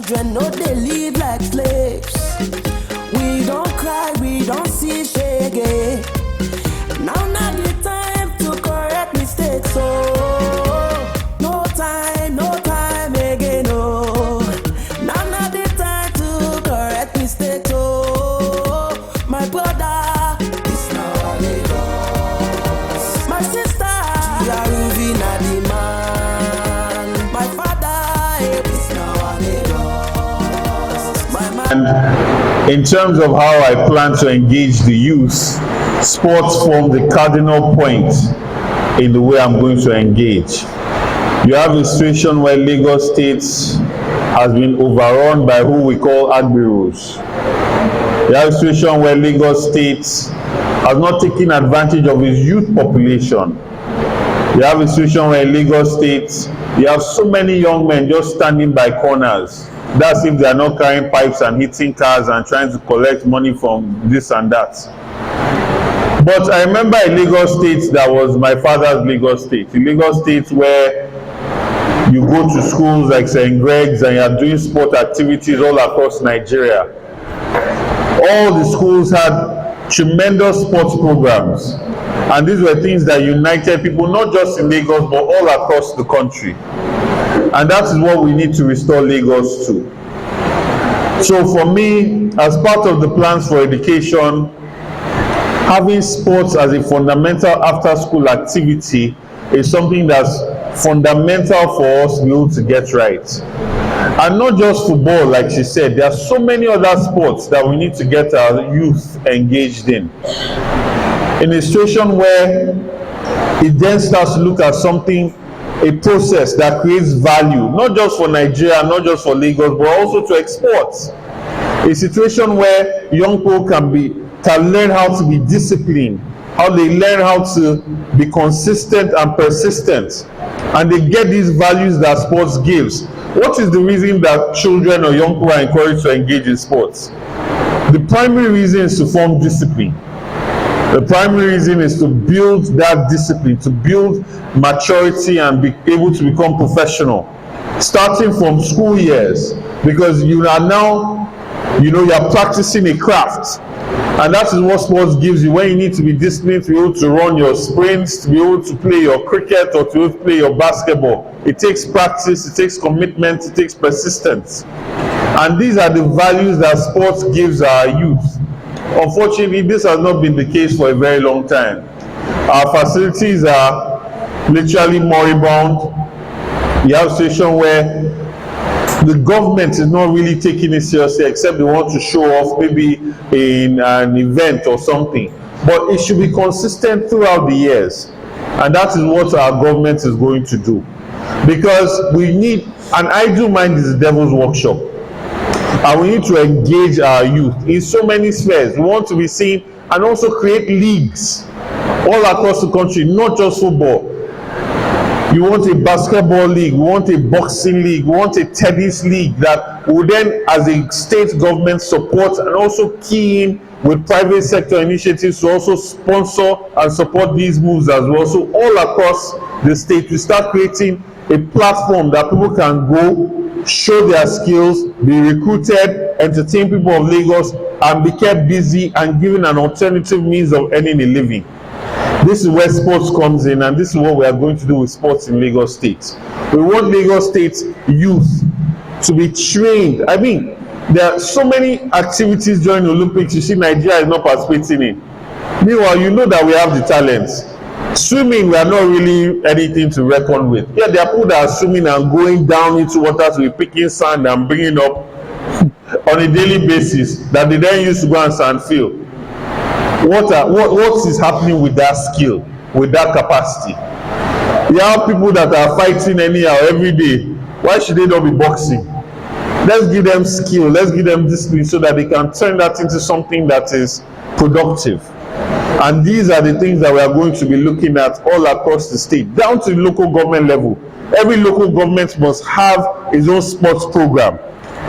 children, no, they live like slaves. We don't cry, we don't see shaggy. Now not the time to correct mistakes, oh. No time again, oh. Now not the time to correct mistakes, oh. My brother, it's now Lagos. My sister, you are moving at the man. My father, it's now Lagos. My man. And in terms of how I plan to engage the youth, sports form the cardinal point in the way I'm going to engage. You have a situation where Lagos State has been overrun by who we call Agberos. You have a situation where Lagos State has not taken advantage of its youth population. You have a situation where in Lagos State, you have so many young men just standing by corners. That's if they are not carrying pipes and hitting cars and trying to collect money from this and that. But I remember in Lagos State, that was my father's Lagos State. In Lagos State, where you go to schools like St. Greg's and you are doing sport activities all across Nigeria. All the schools had tremendous sports programs. And these were things that united people, not just in Lagos, but all across the country. And that is what we need to restore Lagos to. So for me, as part of the plans for education, having sports as a fundamental after-school activity is something that's fundamental for us to be able to get right. And not just football, like she said, there are so many other sports that we need to get our youth engaged in. In a situation where it then starts to look at something, a process that creates value, not just for Nigeria, not just for Lagos, but also to export. A situation where young people can learn how to be disciplined, how they learn how to be consistent and persistent, and they get these values that sports gives. What is the reason that children or young people are encouraged to engage in sports? The primary reason is to form discipline. The primary reason is to build that discipline, to build maturity and be able to become professional, starting from school years, because you are now, you are practicing a craft. And that is what sports gives you, when you need to be disciplined to be able to run your sprints, to be able to play your cricket or to be able to play your basketball. It takes practice, it takes commitment, it takes persistence. And these are the values that sports gives our youth. Unfortunately, this has not been the case for a very long time. Our facilities are literally moribund. You have a situation where the government is not really taking it seriously, except they want to show off maybe in an event or something. But it should be consistent throughout the years. And that is what our government is going to do. Because we need, an idle mind is the devil's workshop. And we need to engage our youth in so many spheres. We want to be seen and also create leagues all across the country, not just football. You want a basketball league, we want a boxing league, we want a tennis league that will then, as a state government, support and also key in with private sector initiatives to also sponsor and support these moves as well. So all across the state, we start creating a platform that people can go, show their skills, be recruited, entertain people of Lagos, and be kept busy and given an alternative means of earning a living. This is where sports comes in, and this is what we are going to do with sports in Lagos State. We want Lagos State youth to be trained. I mean, there are so many activities during the Olympics you see Nigeria is not participating in. Meanwhile, you know that we have the talents. Swimming, we are not really anything to reckon with. Yeah, there are people that are swimming and going down into water to be picking sand and bringing up on a daily basis that they then use to go and sand fill. What is happening with that skill, with that capacity? You have people that are fighting anyhow every day. Why should they not be boxing? Let's give them skill, let's give them discipline so that they can turn that into something that is productive. And these are the things that we are going to be looking at all across the state, down to the local government level. Every local government must have its own sports program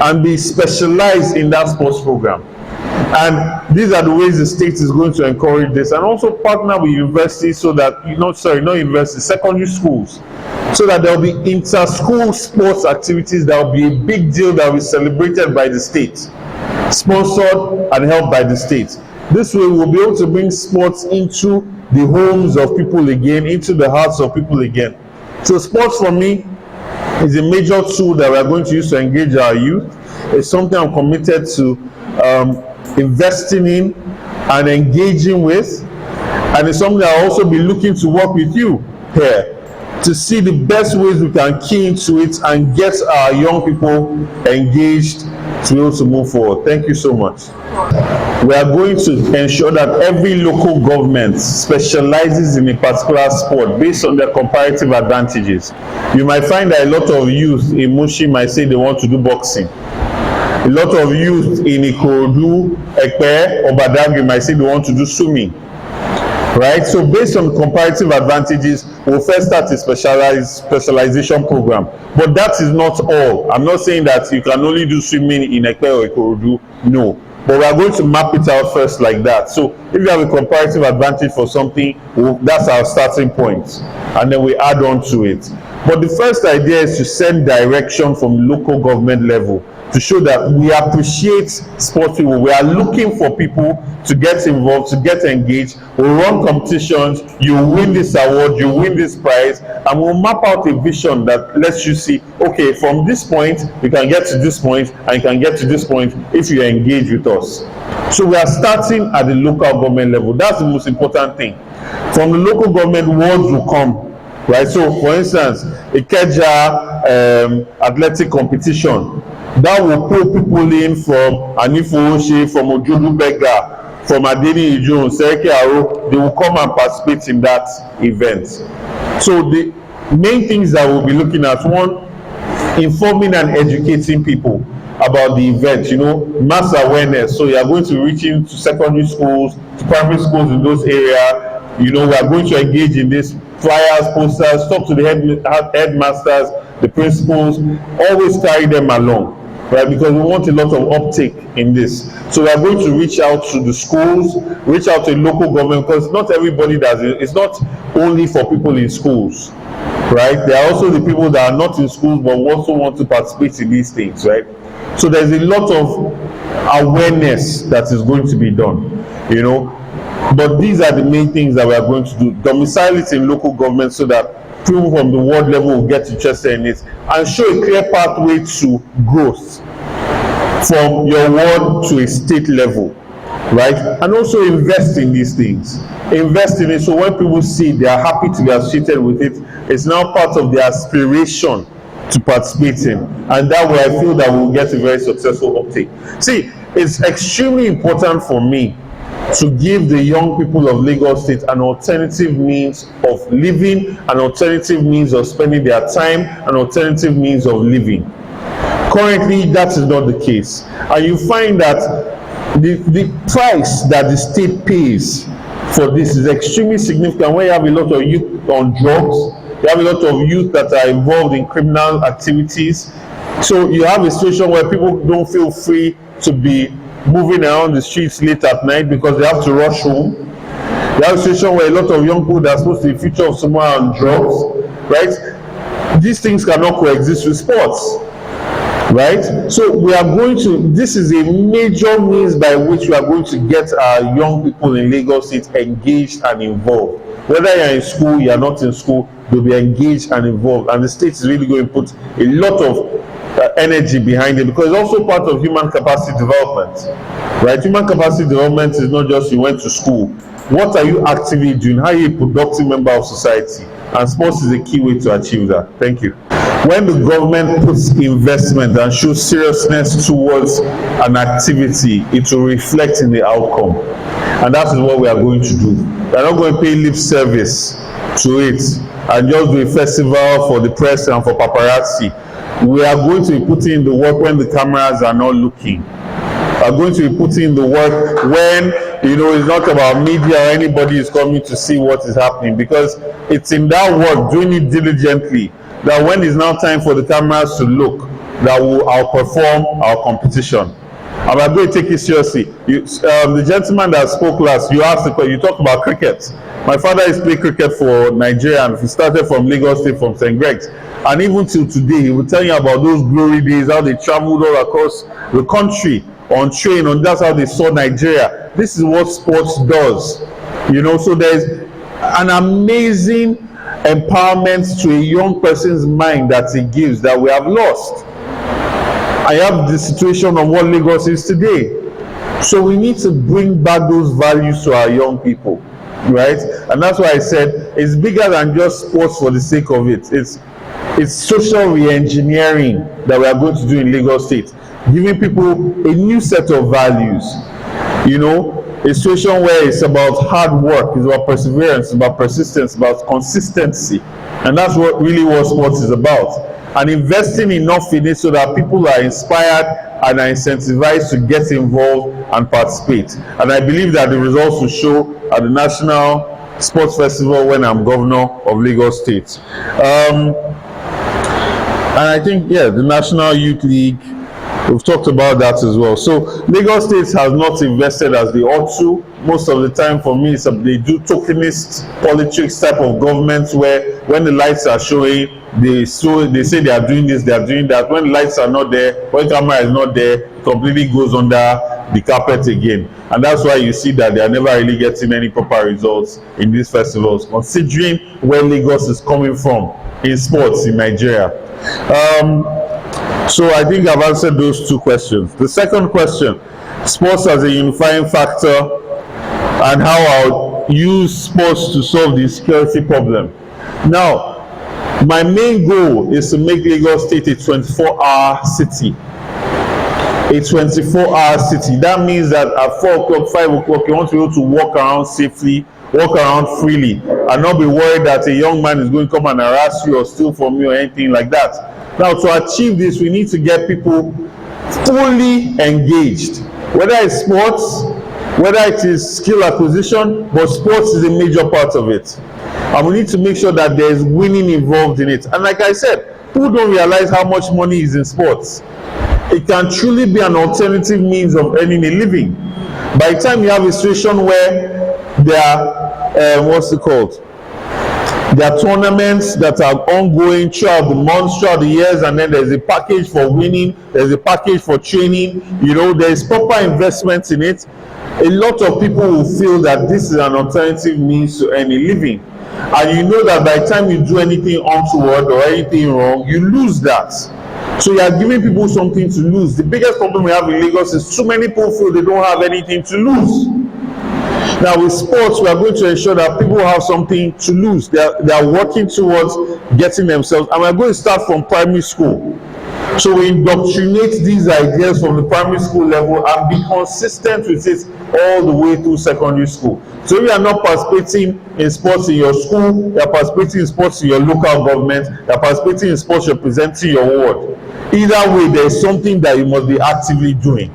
and be specialized in that sports program. And these are the ways the state is going to encourage this, and also partner with universities so that, not universities, secondary schools, so that there will be inter-school sports activities that will be a big deal, that will be celebrated by the state, sponsored and helped by the state. This way we'll be able to bring sports into the homes of people again, into the hearts of people again. So sports for me is a major tool that we're going to use to engage our youth. It's something I'm committed to investing in and engaging with, and it's something I'll also be looking to work with you here to see the best ways we can key into it and get our young people engaged to be able to move forward. Thank you so much. We are going to ensure that every local government specializes in a particular sport based on their comparative advantages. You might find that a lot of youth in Mushi might say they want to do boxing. A lot of youth in Ikorodu, Ekpe, or Badagry might say they want to do swimming. Right? So based on comparative advantages, we'll first start a specialization program. But that is not all. I'm not saying that you can only do swimming in Ekpe or Ikorodu. No. But we are going to map it out first like that. So if you have a comparative advantage for something, that's our starting point. And then we add on to it. But the first idea is to send direction from local government level to show that we appreciate sports people. We are looking for people to get involved, to get engaged. We'll run competitions, you win this award, you win this prize, and we'll map out a vision that lets you see, okay, from this point, you can get to this point, and you can get to this point if you engage with us. So we are starting at the local government level. That's the most important thing. From the local government, words will come, right? So for instance, Ikeja athletic competition, that will pull people in from Anifo, from Ojodu Bega, from Adeni Ijon, Sereke Aro. They will come and participate in that event. So the main things that we'll be looking at: one, informing and educating people about the event, mass awareness. So you are going to reach into secondary schools, to primary schools in those areas. We are going to engage in this, flyers, posters, talk to the headmasters, the principals, always carry them along. Right, because we want a lot of uptake in this. So we are going to reach out to the schools, reach out to local government, because not everybody does it. It's not only for people in schools, right? There are also the people that are not in schools but also want to participate in these things, right? So there's a lot of awareness that is going to be done, But these are the main things that we are going to do. Domicile it in local government so that people from the ward level will get interested in it and show a clear pathway to growth from your ward to a state level, right? And also invest in these things. Invest in it so when people see it, they are happy to be associated with it. It's now part of their aspiration to participate in. And that way I feel that we'll get a very successful uptake. See, it's extremely important for me to give the young people of Lagos State an alternative means of living, an alternative means of spending their time, an alternative means of living. Currently, that is not the case. And you find that the price that the state pays for this is extremely significant. When you have a lot of youth on drugs, you have a lot of youth that are involved in criminal activities. So you have a situation where people don't feel free to be moving around the streets late at night because they have to rush home. You have a situation where a lot of young people that are supposed to be the future of someone on drugs, right? These things cannot coexist with sports, right? So we are going to, this is a major means by which we are going to get our young people in Lagos State engaged and involved. Whether you're in school, you're not in school, they'll be engaged and involved. And the state is really going to put a lot of energy behind it, because it's also part of human capacity development, right? Human capacity development is not just you went to school. What are you actively doing? How are you a productive member of society? And sports is a key way to achieve that. Thank you. When the government puts investment and shows seriousness towards an activity, it will reflect in the outcome. And that is what we are going to do. We are not going to pay lip service to it and just do a festival for the press and for paparazzi. We are going to be putting in the work when the cameras are not looking. We are going to be putting in the work when, it's not about media or anybody is coming to see what is happening, because it's in that work, doing it diligently, that when it's now time for the cameras to look, that will outperform our competition. and I'm going to take it seriously. The gentleman that spoke last, you asked the question, you talked about cricket. My father is playing cricket for Nigeria, and he started from Lagos State, from St. Greg's. And even till today, he will tell you about those glory days, how they traveled all across the country on train, and that's how they saw Nigeria. This is what sports does. You know, so there's an amazing empowerment to a young person's mind that it gives that we have lost. I have the situation of what Lagos is today. So we need to bring back those values to our young people, right? And that's why I said it's bigger than just sports for the sake of it. It's social re-engineering that we are going to do in Lagos State, giving people a new set of values. You know, a situation where it's about hard work, it's about perseverance, it's about persistence, about consistency. And that's what sports is about. And investing enough in it so that people are inspired and are incentivized to get involved and participate. And I believe that the results will show at the National Sports Festival when I'm governor of Lagos State. And I think, yeah, the National Youth League, we've talked about that as well. So Lagos State has not invested as they ought to. Most of the time for me, they do tokenist politics type of government where when the lights are showing, they say they are doing this, they are doing that. When the lights are not there, when the camera is not there, it completely goes under the carpet again. And that's why you see that they are never really getting any proper results in these festivals, considering where Lagos is coming from in sports in Nigeria. So I think I've answered those two questions. The second question, sports as a unifying factor and how I'll use sports to solve the insecurity problem. Now, my main goal is to make Lagos State a 24-hour city. A 24-hour city. That means that at 4 o'clock, 5 o'clock, you want to be able to walk around safely, walk around freely, and not be worried that a young man is going to come and harass you or steal from you or anything like that. Now, to achieve this, we need to get people fully engaged, whether it's sports, whether it is skill acquisition, but sports is a major part of it. And we need to make sure that there is winning involved in it. And like I said, people don't realize how much money is in sports. It can truly be an alternative means of earning a living. By the time you have a situation where there are, there are tournaments that are ongoing throughout the months, throughout the years, and then there's a package for winning, there's a package for training, you know, there's proper investment in it. A lot of people will feel that this is an alternative means to earn a living. And you know that by the time you do anything untoward or anything wrong, you lose that. So you are giving people something to lose. The biggest problem we have in Lagos is too many people feel they don't have anything to lose. Now with sports, we are going to ensure that people have something to lose. They are working towards getting themselves, and we are going to start from primary school. So we indoctrinate these ideas from the primary school level and be consistent with it all the way through secondary school. So if you are not participating in sports in your school, you are participating in sports in your local government, you are participating in sports representing your ward. Either way, there is something that you must be actively doing.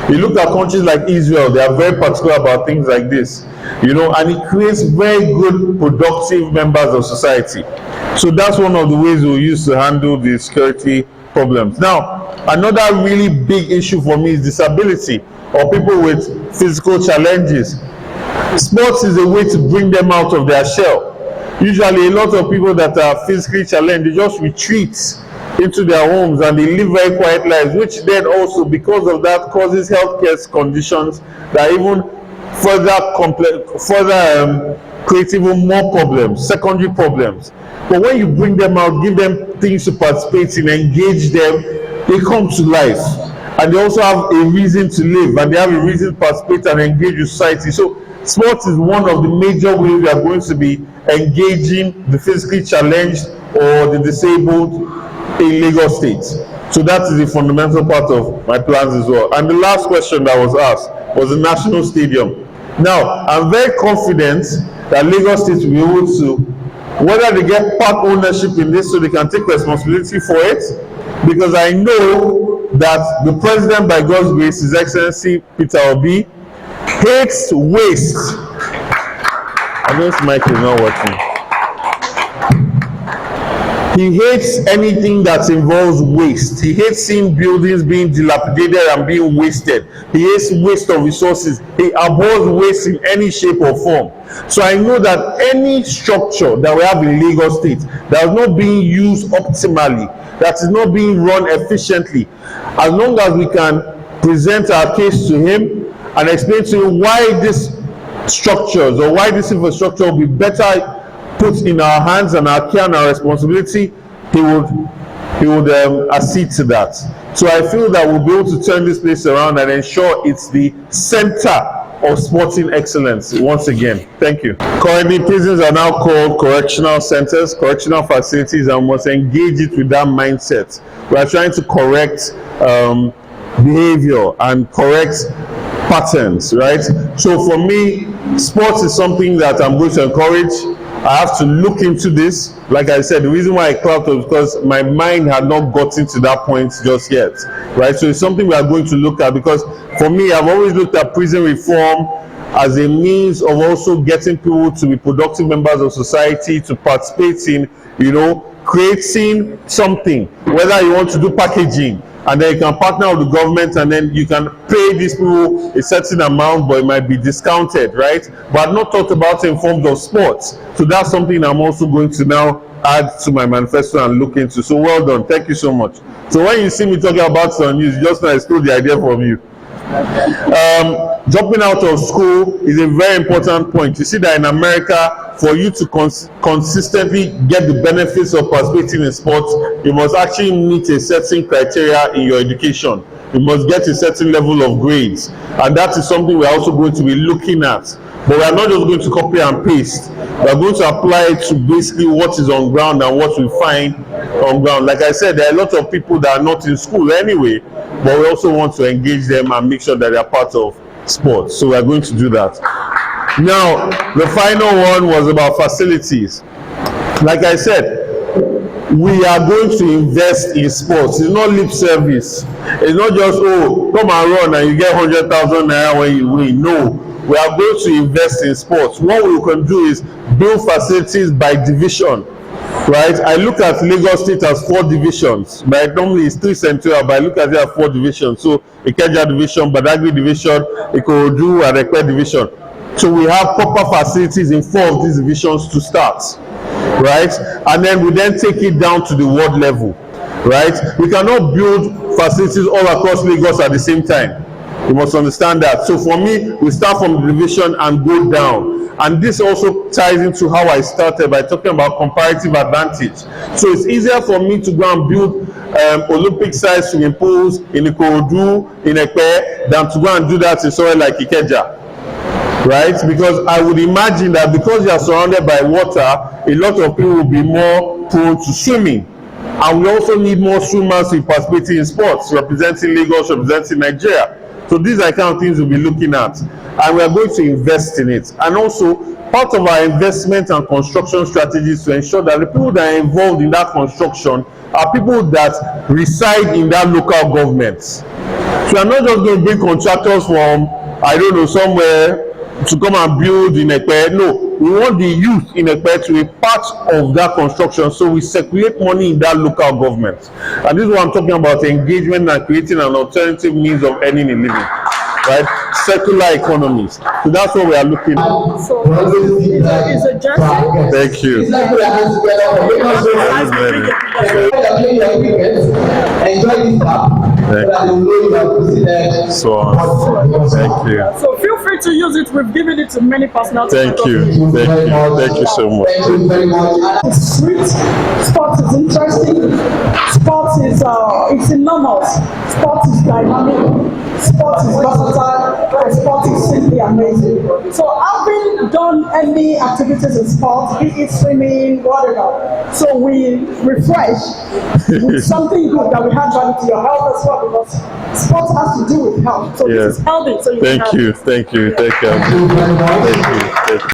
You look at countries like Israel, they are very particular about things like this, you know, and it creates very good, productive members of society. So that's one of the ways we'll use to handle the security problems. Now, another really big issue for me is disability or people with physical challenges. Sports is a way to bring them out of their shell. Usually, a lot of people that are physically challenged, they just retreat into their homes and they live very quiet lives, which then also, because of that, causes healthcare conditions that even further create even more problems, secondary problems. But when you bring them out, give them things to participate in, engage them, they come to life. And they also have a reason to live, and they have a reason to participate and engage with society. So sports is one of the major ways we are going to be engaging the physically challenged or the disabled in Lagos State. So that is a fundamental part of my plans as well. And the last question that was asked was the National Stadium. Now, I'm very confident that Lagos State will be able to, whether they get part ownership in this so they can take responsibility for it, because I know that the president, by God's grace, His Excellency Peter Obi, hates waste. I know this mic is not working. He hates anything that involves waste. He hates seeing buildings being dilapidated and being wasted. He hates waste of resources. He abhors waste in any shape or form. So I know that any structure that we have in Lagos State that is not being used optimally, that is not being run efficiently, as long as we can present our case to him and explain to him why these structures or why this infrastructure will be better put in our hands and our care and our responsibility, he would accede to that. So I feel that we'll be able to turn this place around and ensure it's the center of sporting excellence once again. Thank you. Currently, prisons are now called correctional centers, correctional facilities, and we must engage it with that mindset. We are trying to correct behavior and correct patterns, right? So for me, sports is something that I'm going to encourage. I have to look into this. Like I said, the reason why I clapped was because my mind had not gotten to that point just yet, right? So it's something we are going to look at, because for me, I've always looked at prison reform as a means of also getting people to be productive members of society, to participate in, creating something, whether you want to do packaging, and then you can partner with the government, and then you can pay these people a certain amount, but it might be discounted, right? But I've not talked about it in forms of sports. So that's something I'm also going to now add to my manifesto and look into. So well done. Thank you so much. So when you see me talking about some news, just now I stole the idea from you. Dropping out of school is a very important point. You see that in America, for you to consistently get the benefits of participating in sports, you must actually meet a certain criteria in your education. You must get a certain level of grades, and that is something we're also going to be looking at. But we are not just going to copy and paste. We are going to apply it to basically what is on ground and what we find on ground. Like I said, there are a lot of people that are not in school anyway, but we also want to engage them and make sure that they are part of sports. So we are going to do that. Now, the final one was about facilities. Like I said, we are going to invest in sports. It's not lip service. It's not just, come and run and you get 100,000 naira when you win. No, we are going to invest in sports. What we can do is build facilities by division, right? I look at Lagos State as 4 divisions, right? Normally it's 3 central, but I look at it as 4 divisions. So Ikeja division, Badagry division, Ikorodu and Ekpe division. So we have proper facilities in 4 of these divisions to start, right? And then we then take it down to the ward level, right? We cannot build facilities all across Lagos at the same time. You must understand that. So for me, we start from the division and go down. And this also ties into how I started by talking about comparative advantage. So it's easier for me to go and build Olympic-sized swimming pools in Ikorodu, in Ekpe, than to go and do that in somewhere like Ikeja. Right? Because I would imagine that because you are surrounded by water, a lot of people will be more prone to swimming. And we also need more swimmers in participating in sports, representing Lagos, representing Nigeria. So these are the kind of things we'll be looking at. And we are going to invest in it. And also, part of our investment and construction strategies to ensure that the people that are involved in that construction are people that reside in that local government. So we are not just going to bring contractors from, I don't know, somewhere to come and build in Ekpe. No, we want the youth in Ekpe to be part of that construction, so we circulate money in that local government. And this is what I'm talking about, engagement and creating an alternative means of earning a living, right? Circular economies. So that's what we are looking at. So it's a journey. Thank you. Thank you. So feel free to use it. We've given it to many personalities. Thank you. Thank you so much. It's sweet. Sports is interesting. Sports is it's enormous. Sports is dynamic. Sports is versatile. And sports is simply amazing. So having done any activities in sports, be it swimming, whatever, so we refresh with something good that we have value to your health as well, because sports has to do with health. So this is healthy. So you Thank you. Thank you. Thank you. Thank you.